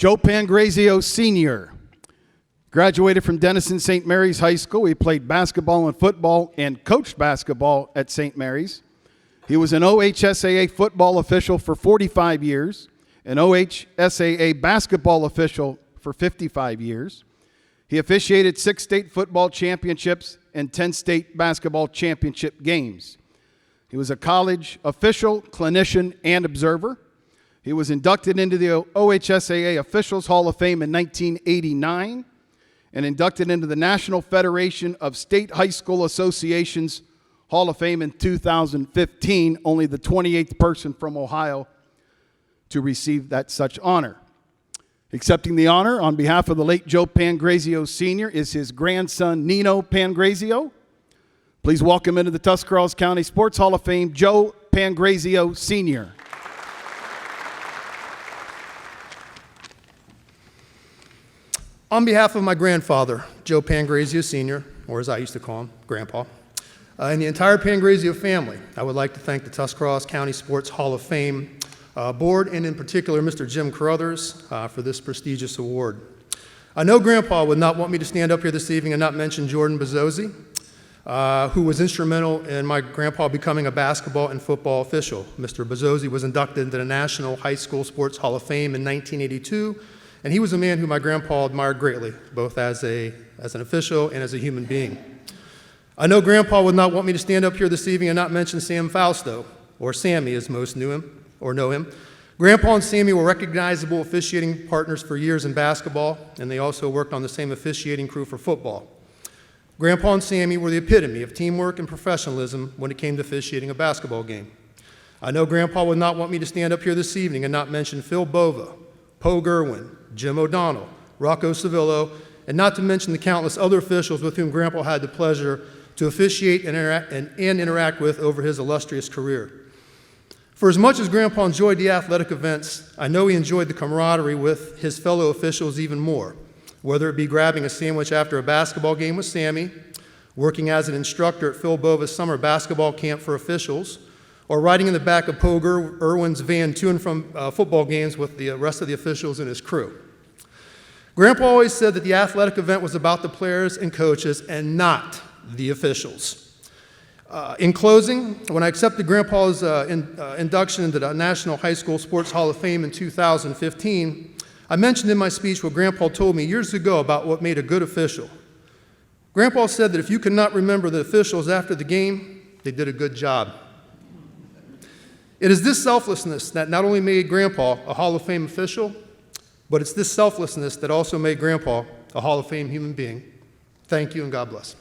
Joe Pangrazio, Sr. Graduated from Denison St. Mary's High School. He played basketball and football and coached basketball at St. Mary's. He was an OHSAA football official for 45 years, an OHSAA basketball official for 55 years. He officiated 6 state football championships and 10 state basketball championship games. He was a college official, clinician, and observer. He was inducted into the OHSAA Officials Hall of Fame in 1989 and inducted into the National Federation of State High School Associations Hall of Fame in 2015, only the 28th person from Ohio to receive that such honor. Accepting the honor on behalf of the late Joe Pangrazio Sr. is his grandson, Nino Pangrazio. Please welcome into the Tuscarawas County Sports Hall of Fame, Joe Pangrazio Sr. On behalf of my grandfather, Joe Pangrazio Sr., or as I used to call him, Grandpa, and the entire Pangrazio family, I would like to thank the Tuscarawas County Sports Hall of Fame board, and in particular, Mr. Jim Carruthers, for this prestigious award. I know Grandpa would not want me to stand up here this evening and not mention Jordan Bezzosi, who was instrumental in my grandpa becoming a basketball and football official. Mr. Bezzosi was inducted into the National High School Sports Hall of Fame in 1982, and he was a man who my grandpa admired greatly, both as an official and as a human being. I know Grandpa would not want me to stand up here this evening and not mention Sam Fausto, or Sammy as most knew him or know him. Grandpa and Sammy were recognizable officiating partners for years in basketball, and they also worked on the same officiating crew for football. Grandpa and Sammy were the epitome of teamwork and professionalism when it came to officiating a basketball game. I know Grandpa would not want me to stand up here this evening and not mention Phil Bova, Poe Gerwin, Jim O'Donnell, Rocco Civillo, and not to mention the countless other officials with whom Grandpa had the pleasure to officiate and interact with over his illustrious career. For as much as Grandpa enjoyed the athletic events, I know he enjoyed the camaraderie with his fellow officials even more, whether it be grabbing a sandwich after a basketball game with Sammy, working as an instructor at Phil Bova's summer basketball camp for officials, or riding in the back of Poe Irwin's van to and from football games with the rest of the officials and his crew. Grandpa always said that the athletic event was about the players and coaches and not the officials. In closing, when I accepted Grandpa's induction into the National High School Sports Hall of Fame in 2015, I mentioned in my speech what Grandpa told me years ago about what made a good official. Grandpa said that if you cannot remember the officials after the game, they did a good job. It is this selflessness that not only made Grandpa a Hall of Fame official, but it's this selflessness that also made Grandpa a Hall of Fame human being. Thank you and God bless.